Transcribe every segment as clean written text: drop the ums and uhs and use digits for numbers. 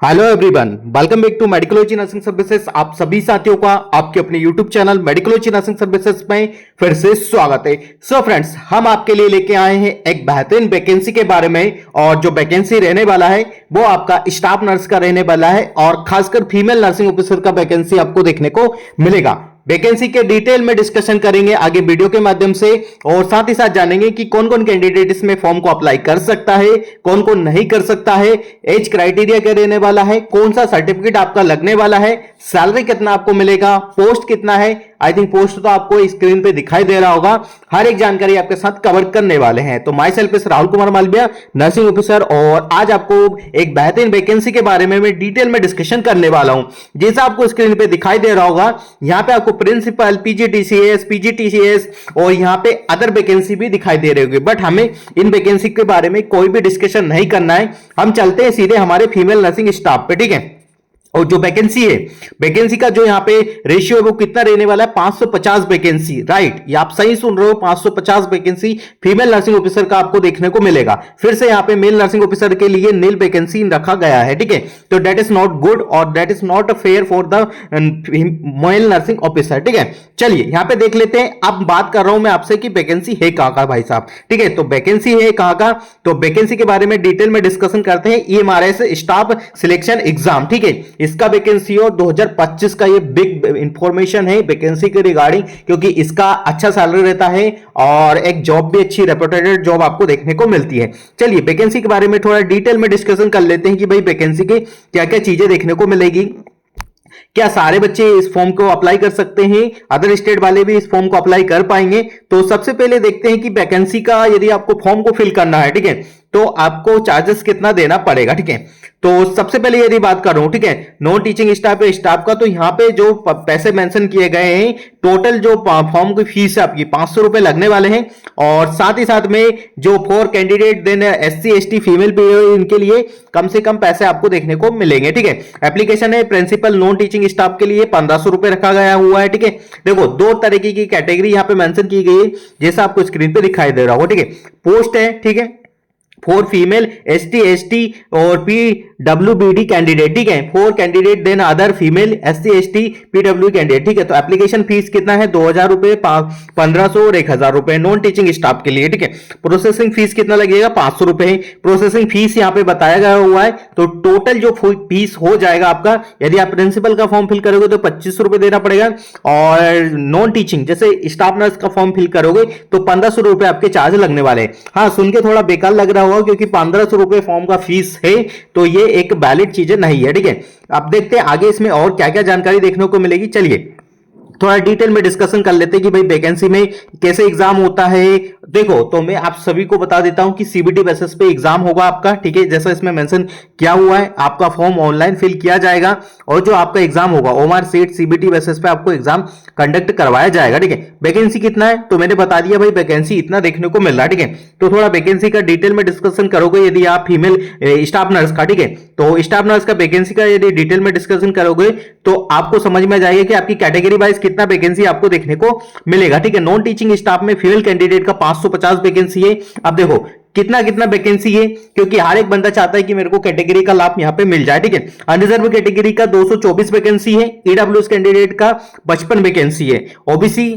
Hello everyone, welcome back to Medicology nursing services. आप सभी साथियों का आपके अपने YouTube channel Medicology nursing services में फिर से स्वागत है। सो फ्रेंड्स, हम आपके लिए लेके आए हैं एक बेहतरीन वैकेंसी के बारे में, और जो वैकेंसी रहने वाला है वो आपका स्टाफ नर्स का रहने वाला है, और खासकर फीमेल नर्सिंग ऑफिसर का वैकेंसी आपको देखने को मिलेगा। वैकेंसी के डिटेल में डिस्कशन करेंगे आगे वीडियो के माध्यम से, और साथ ही साथ जानेंगे कि कौन कौन कैंडिडेट इसमें फॉर्म को अप्लाई कर सकता है, कौन कौन नहीं कर सकता है, एज क्राइटेरिया क्या रहने वाला है, कौन सा सर्टिफिकेट आपका लगने वाला है, सैलरी कितना आपको मिलेगा, पोस्ट कितना है। आई थिंक पोस्ट तो आपको स्क्रीन पे दिखाई दे रहा होगा। हर एक जानकारी आपके साथ कवर करने वाले हैं। तो my self is Rahul Kumar Malviya, nursing officer, और आज आपको एक बेहतरीन वैकेंसी के बारे में मैं डिटेल में डिस्कशन करने वाला हूं। जैसा आपको स्क्रीन पे दिखाई दे रहा होगा, यहां पे आपको प्रिंसिपल, पीजीटीसीएस, पीजीटीसीएस और यहां पे अदर वैकेंसी भी दिखाई दे रही होगी। बट हमें इन वैकेंसी के बारे में कोई भी डिस्कशन नहीं करना है। हम चलते हैं सीधे हमारे फीमेल नर्सिंग स्टाफ पे, ठीक है। और जो वैकेंसी है, वैकेंसी का जो यहां पे रेशियो है वो कितना रहने वाला है, 550 वैकेंसी। राइट, ये आप सही सुन रहे हो, 550 वैकेंसी फीमेल नर्सिंग ऑफिसर का आपको देखने को मिलेगा। फिर से यहां पे मेल नर्सिंग ऑफिसर के लिए नील वैकेंसी रखा गया है, ठीक है। तो दैट इज नॉट गुड और that is not fair for the male nursing officer, ठीक है। चलिए यहां पे देख लेते हैं। अब बात कर रहा हूं मैं आपसे कि वैकेंसी है कहां का भाई साहब, ठीक है। तो वैकेंसी है कहां का, तो वैकेंसी के बारे में डिटेल में डिस्कशन करते हैं। ईएमआरएस स्टाफ सिलेक्शन एग्जाम, ठीक है। इसका वैकेंसी और 2025 का ये बिग इंफॉर्मेशन है वैकेंसी के रिगार्डिंग, क्योंकि इसका अच्छा सैलरी रहता है और एक जॉब भी अच्छी रेपुटेटेड जॉब आपको देखने को मिलती है। चलिए वैकेंसी के बारे में थोड़ा डिटेल में डिस्कशन कर लेते हैं कि भाई वैकेंसी के क्या क्या चीजें देखने को मिलेगी। क्या सारे बच्चे इस फॉर्म को अप्लाई कर सकते हैं, अदर स्टेट वाले भी इस फॉर्म को अप्लाई कर पाएंगे। तो सबसे पहले देखते हैं कि वैकेंसी का यदि आपको फॉर्म को फिल करना है, ठीक है, तो आपको चार्जेस कितना देना पड़ेगा, ठीक है। तो सबसे पहले यदि बात कर रहा हूं, ठीक है, नॉन टीचिंग स्टाफ है स्टाफ का, तो यहां पे जो पैसे मेंशन किए गए हैं, टोटल जो फॉर्म की फीस है आपकी 500 रुपए लगने वाले हैं। और साथ ही साथ में जो 4 candidate then SC ST female भी है, इनके लिए कम से कम पैसे आपको देखने को मिलेंगे, ठीक है। एप्लीकेशन है प्रिंसिपल नॉन टीचिंग स्टाफ के लिए 1500 रुपए रखा गया हुआ है, ठीक है। देखो दो तरीके की कैटेगरी यहां पे मेंशन की गई है, जैसा आपको स्क्रीन पे दिखाई दे रहा होगा, ठीक है। पोस्ट है, ठीक है, 4 फीमेल एसटी एसटी और पीडब्ल्यूबीडी कैंडिडेट, ठीक है। 4 candidate then other female SC ST PW candidate, ठीक है। तो एप्लीकेशन फीस कितना है, 2000 रुपए, 1500 और 1000 रुपए नॉन टीचिंग स्टाफ के लिए, ठीक है। प्रोसेसिंग फीस कितना लगेगा, 500 रुपए है प्रोसेसिंग फीस यहां पे बताया गया हुआ है। तो टोटल जो फीस हो जाएगा आपका, यदि आप प्रिंसिपल का फॉर्म फिल करोगे तो 2500 रुपए देना पड़ेगा, और नॉन टीचिंग जैसे स्टाफ नर्स का फॉर्म फिल करोगे तो 1500 रुपए आपके चार्ज लगने वाले हैं। हाँ, सुन के थोड़ा बेकार लग रहा होगा क्योंकि 1500 रुपए फॉर्म का फीस है, तो ये एक वैलिड चीजें नहीं है, ठीक है। अब देखते हैं आगे इसमें और क्या क्या जानकारी देखने को मिलेगी। चलिए थोड़ा डिटेल में डिस्कशन कर लेते हैं कि भाई वैकेंसी में कैसे एग्जाम होता है। देखो तो मैं आप सभी को बता देता हूं कि सीबीटी बेसिस पे एग्जाम होगा आपका, ठीक है। जैसा इसमें मेंशन किया हुआ है, आपका फॉर्म ऑनलाइन फिल किया जाएगा, और जो आपका एग्जाम होगा ओमआर सीट सीबीटी बेसिस पे आपको एग्जाम कंडक्ट करवाया जाएगा, ठीक है। वैकेंसी कितना है तो मैंने बता दिया भाई, वैकेंसी इतना देखने को मिल रहा है, ठीक है। तो थोड़ा वैकेंसी का डिटेल में डिस्कशन करोगे यदि आप फीमेल स्टाफ नर्स का, ठीक है। तो स्टाफ नर्स का वैकेंसी का यदि डिटेल में डिस्कशन करोगे तो आपको समझ में आ जाएगा कि आपकी कैटेगरी वाइज कितना वैकेंसी आपको देखने को मिलेगा, ठीक है। नॉन टीचिंग स्टाफ में फीमेल कैंडिडेट का 550 वैकेंसी है। अब देखो कितना कितना वैकेंसी है, क्योंकि हर एक बंदा चाहता है कि मेरे को कैटेगरी का लाभ यहां पे मिल जाए, ठीक है। अनरिजर्व कैटेगरी का 224 वैकेंसी है, ईडब्ल्यूएस कैंडिडेट का 55 वैकेंसी है, ओबीसी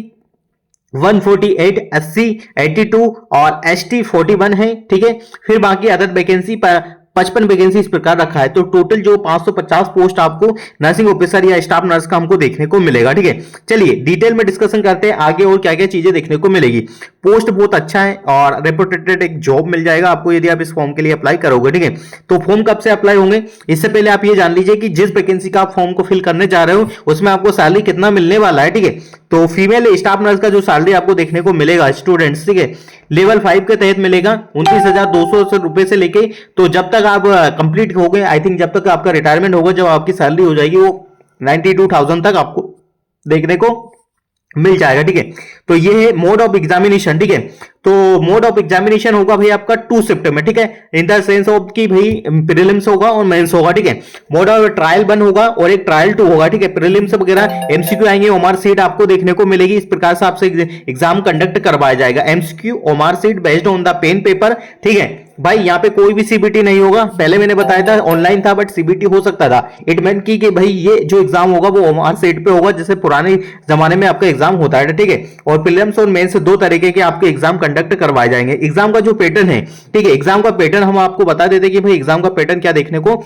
148, एससी 82 और एसटी 41 है, ठीक है। फिर बाकी अदर वैकेंसी 55 वैकेंसी इस प्रकार रखा है। तो टोटल जो 550 पोस्ट आपको नर्सिंग ऑफिसर या स्टाफ नर्स का हमको देखने को मिलेगा, ठीक है। चलिए डिटेल में डिस्कशन करते हैं आगे और क्या क्या चीजें देखने को मिलेगी। पोस्ट बहुत अच्छा है और रेपुटेटेड एक जॉब मिल जाएगा आपको यदि आप इस फॉर्म के लिए अप्लाई करोगे, ठीक है। तो फॉर्म कब से अप्लाई होंगे, इससे पहले आप ये जान लीजिए कि जिस वैकेंसी का आप फॉर्म को फिल करने जा रहे हो उसमें आपको सैलरी कितना मिलने वाला है, ठीक है। तो फीमेल स्टाफ नर्स का जो सैलरी आपको देखने को मिलेगा स्टूडेंट्स, ठीक है, लेवल 5 के तहत मिलेगा 29,200 रुपए से लेके, तो जब तक आप कंप्लीट हो गए, आई थिंक जब तक आपका रिटायरमेंट होगा, जब आपकी सैलरी हो जाएगी वो 92,000 तक आपको देखने को मिल जाएगा, ठीक है। तो ये है मोड ऑफ एग्जामिनेशन, ठीक है। तो मोड ऑफ एग्जामिनेशन होगा भाई आपका 2 शिफ्ट में, ठीक है। इन द सेंस ऑफ कि भाई प्रीलिम्स होगा और मेंस होगा, ठीक है। मोड ऑफ ट्रायल 1 होगा और एक ट्रायल 2 होगा, ठीक है। प्रीलिम्स वगैरह एमसीक्यू आएंगे, ओमार सीट आपको देखने को मिलेगी। इस प्रकार से आपसे एग्जाम कंडक्ट करवाया जाएगा, MCQ OMR sheet based on the pen paper, ठीक है। भाई यहाँ पे कोई भी सीबीटी नहीं होगा, पहले मैंने बताया था ऑनलाइन था बट सीबीटी हो सकता था। इट मीन की कि भाई ये जो एग्जाम होगा वो ओमार सेट पे होगा, जैसे पुराने जमाने में आपका एग्जाम होता है, ठीक है। और प्रीलिम्स और मेंस दो तरीके के आपके एग्जाम कंडक्ट करवाए जाएंगे। एग्जाम का जो पैटर्न है, ठीक है, एग्जाम का पैटर्न हम आपको बता देते कि भाई एग्जाम का पैटर्न क्या देखने को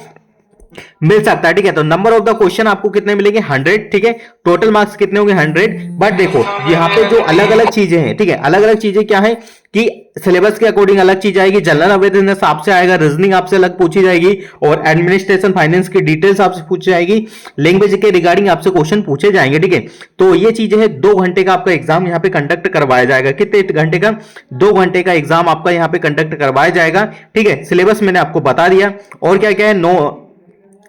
मिल सकता है, ठीक है। तो नंबर ऑफ द क्वेश्चन आपको कितने मिलेंगे, 100, ठीक है। टोटल मार्क्स कितने होंगे, 100। बट देखो यहाँ पे जो अलग अलग चीजें हैं, ठीक है, अलग अलग चीजें क्या है कि सिलेबस के अकॉर्डिंग अलग चीज आएगी, जनरल अवेयरनेस आपसे आएगा, रीजनिंग आपसे अलग पूछी जाएगी, और एडमिनिस्ट्रेशन फाइनेंस की डिटेल्स आपसे पूछी जाएगी, लैंग्वेज के रिगार्डिंग आपसे क्वेश्चन पूछे जाएंगे, ठीक है। तो ये चीजें है, 2 घंटे का आपका एग्जाम यहाँ पे कंडक्ट करवाया जाएगा। कितने घंटे का, 2 घंटे का एग्जाम आपका यहाँ पे कंडक्ट करवाया जाएगा, ठीक है। सिलेबस मैंने आपको बता दिया। और क्या क्या है,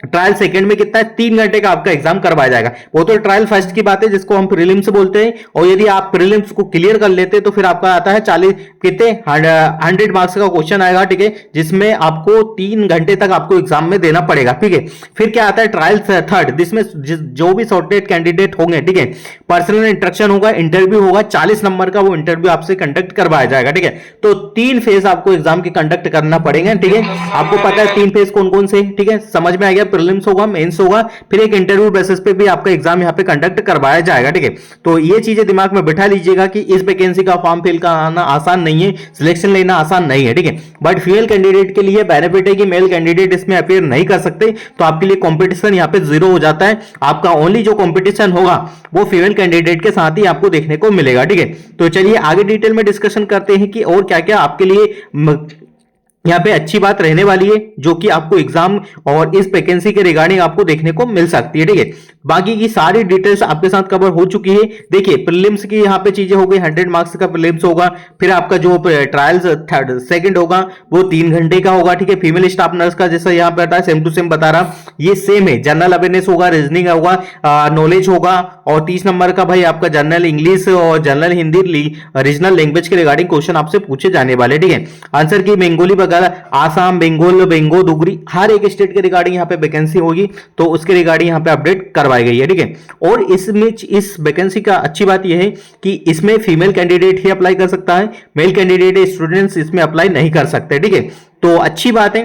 ट्रायल सेकंड में कितना है, 3 घंटे का आपका एग्जाम करवाया जाएगा। वो तो ट्रायल फर्स्ट की बात है जिसको हम प्रीलिम्स बोलते हैं, और यदि आप प्रीलिम्स को क्लियर कर लेते हैं तो फिर आपका आता है 40 कितने 100 मार्क्स का क्वेश्चन आएगा, ठीक है, जिसमें आपको 3 घंटे तक आपको एग्जाम में देना पड़ेगा, ठीक है। फिर क्या आता है ट्रायल थर्ड, जिसमें जो भी शॉर्टेड कैंडिडेट होंगे, ठीक है, पर्सनल इंस्ट्रक्शन होगा, इंटरव्यू होगा, 40 नंबर का वो इंटरव्यू आपसे कंडक्ट करवाया जाएगा, ठीक है। तो 3 फेज आपको एग्जाम के कंडक्ट करना पड़ेंगे, ठीक है। आपको पता है 3 फेज कौन कौन से, ठीक है, समझ में आ गया। प्रीलिम्स होगा, मेंस होगा, फिर एक इंटरव्यू बेसिस पे भी आपका एग्जाम यहां पे कंडक्ट करवाया जाएगा, ठीक है। तो ये चीजें दिमाग में बिठा लीजिएगा कि इस वैकेंसी का फॉर्म फिल करना आसान नहीं है, सिलेक्शन लेना आसान नहीं है, ठीक है। बट फीमेल कैंडिडेट के लिए बेनिफिट है कि मेल कैंडिडेट इसमें अपेयर नहीं कर सकते, तो आपके लिए कंपटीशन यहां पे जीरो हो जाता है। आपका ओनली जो कंपटीशन होगा वो फीमेल कैंडिडेट के साथ ही आपको देखने को मिलेगा, ठीक है। तो चलिए आगे डिटेल में डिस्कशन करते हैं कि और क्या क्या आपके लिए यहाँ पे अच्छी बात रहने वाली है, जो कि आपको एग्जाम और इस वैकेंसी के रिगार्डिंग आपको देखने को मिल सकती है, ठीक है। बाकी की सारी डिटेल्स आपके साथ कवर हो चुकी है। देखिए प्रीलिम्स की यहाँ पे चीजें हो गई, 100 मार्क्स का प्रीलिम्स होगा, फिर आपका जो ट्रायल्स थर्ड सेकंड होगा वो 3 घंटे का होगा, ठीक है। फीमेल स्टाफ नर्स का जैसा यहाँ पे आता है सेम टू सेम बता रहा, ये सेम है। जनरल अवेयरनेस होगा, रीजनिंग होगा, नॉलेज होगा, और 30 नंबर का भाई आपका जनरल इंग्लिश और जनरल हिंदी रीजनल लैंग्वेज के रिगार्डिंग क्वेश्चन आपसे पूछे जाने वाले, ठीक है। आंसर की बेंगोली वगैरह, आसाम, बंगाल, बेंगो, डुगरी, हर एक स्टेट के रिगार्डिंग यहाँ पे वैकेंसी होगी, तो उसके रिगार्डिंग यहाँ पे अपडेट करवाई गई है, ठीक है। और इसमें इस वैकेंसी का अच्छी बात यह है कि इसमें फीमेल कैंडिडेट ही अप्लाई कर सकता है, मेल कैंडिडेट स्टूडेंट्स इसमें अप्लाई नहीं कर सकते, ठीक है। तो अच्छी बात है।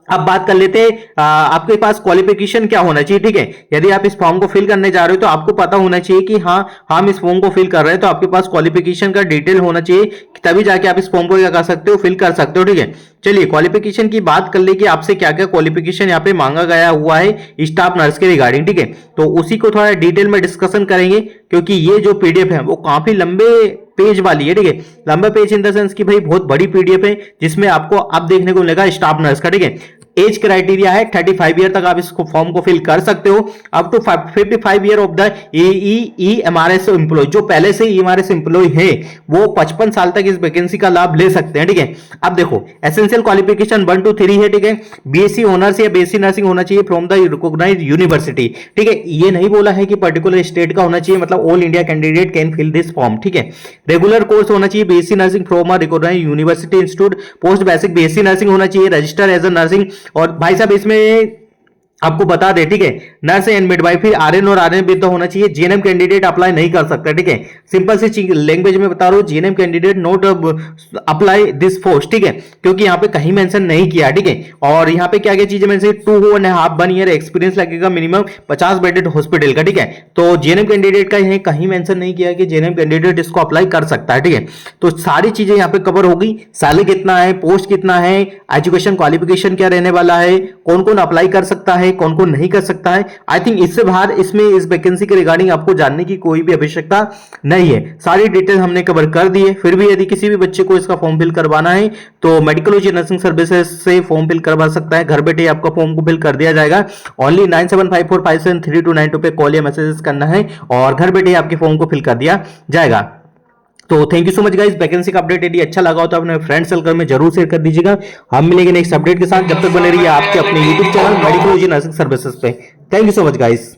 अब बात कर लेते हैं आपके पास क्वालिफिकेशन क्या होना चाहिए, ठीक है। यदि आप इस फॉर्म को फिल करने जा रहे हो तो आपको पता होना चाहिए कि हाँ हम इस फॉर्म को फिल कर रहे हैं, तो आपके पास क्वालिफिकेशन का डिटेल होना चाहिए, तभी जाके आप इस फॉर्म को क्या कर सकते हो, फिल कर सकते हो, ठीक है। चलिए क्वालिफिकेशन की बात कर ले कि आपसे क्या क्या क्वालिफिकेशन यहाँ पे मांगा गया हुआ है स्टाफ नर्स के रिगार्डिंग, ठीक है। तो उसी को थोड़ा डिटेल में डिस्कशन करेंगे, क्योंकि ये जो पीडीएफ है वो काफी लंबे पेज वाली है, ठीक है। लंबा पेज इन द सेंस की भाई बहुत बड़ी पीडीएफ है, जिसमें आपको अब देखने को मिलेगा स्टाफ नर्स का, ठीक है। एज क्राइटेरिया है 35 ईयर तक आप इस फॉर्म को फिल कर सकते हो, up to 55 year of the EMRS employ, जो पहले से EMRS एम्प्लॉय है वो 55 साल तक इस वैकेंसी का लाभ ले सकते हैं, ठीक है। अब देखो एसेंशियल क्वालिफिकेशन 1 to 3 है, ठीक है। बीएससी ऑनर्स या बीएससी नर्सिंग होना चाहिए फ्रॉम द रिकॉग्नाइज्ड यूनिवर्सिटी, ठीक है। ये नहीं बोला है कि पर्टिकुलर स्टेट का होना चाहिए, मतलब all India candidate can fill this form, ठीक है। रेगुलर कोर्स होना चाहिए BSc nursing from a recognised university institute, post basic BSc nursing होना चाहिए, रजिस्टर एज अ नर्सिंग। और भाई साहब इसमें आपको बता दे, ठीक है, नर्स एंड मिडवाइफरी आरएन और आरएन भी तो होना चाहिए। जीएनएम कैंडिडेट अप्लाई नहीं कर सकता, ठीक है। सिंपल सी लैंग्वेज में बता रहा हूं, GNM candidate not apply this post, ठीक है, क्योंकि यहाँ पे कहीं मेंशन नहीं किया, ठीक है। और यहाँ पे क्या क्या चीजें मेंशन, 2.5 ईयर एक्सपीरियंस लगेगा मिनिमम, 50 बेडेड हॉस्पिटल का, ठीक है। तो जीएनएम कैंडिडेट का यह कहीं मेंशन नहीं किया कि जीएनएम कैंडिडेट इसको अप्लाई कर सकता है, ठीक है। तो सारी चीजें यहाँ पे कवर होगी, सैलरी कितना है, पोस्ट कितना है, एजुकेशन क्वालिफिकेशन क्या रहने वाला है, कौन कौन अप्लाई कर सकता है, कौन कौन नहीं कर सकता है। आई थिंक इससे बाहर इसमें इस वैकेंसी के रिगार्डिंग आपको जानने की कोई भी आवश्यकता नहीं है, सारी डिटेल हमने कवर कर दी है। फिर भी यदि किसी भी बच्चे को इसका फॉर्म फिल करवाना है तो मेडिकोलॉजी नर्सिंग सर्विसेज से फॉर्म फिल करवा सकता है, घर बैठे आपका फॉर्म को फिल कर दिया जाएगा। ओनली 9754573292 पे कॉल या मैसेजेस करना है और घर बैठे आपके फॉर्म को फिल कर दिया जाएगा। तो thank you so much guys. Vacancy का अपडेट यदि अच्छा लगा हो तो अपने फ्रेंड सर्कल में जरूर शेयर कर दीजिएगा। हम मिलेंगे नेक्स्ट अपडेट के साथ, जब तक बने रहिए आपके अपने YouTube channel Medicology nursing services पे। Thank you so much guys.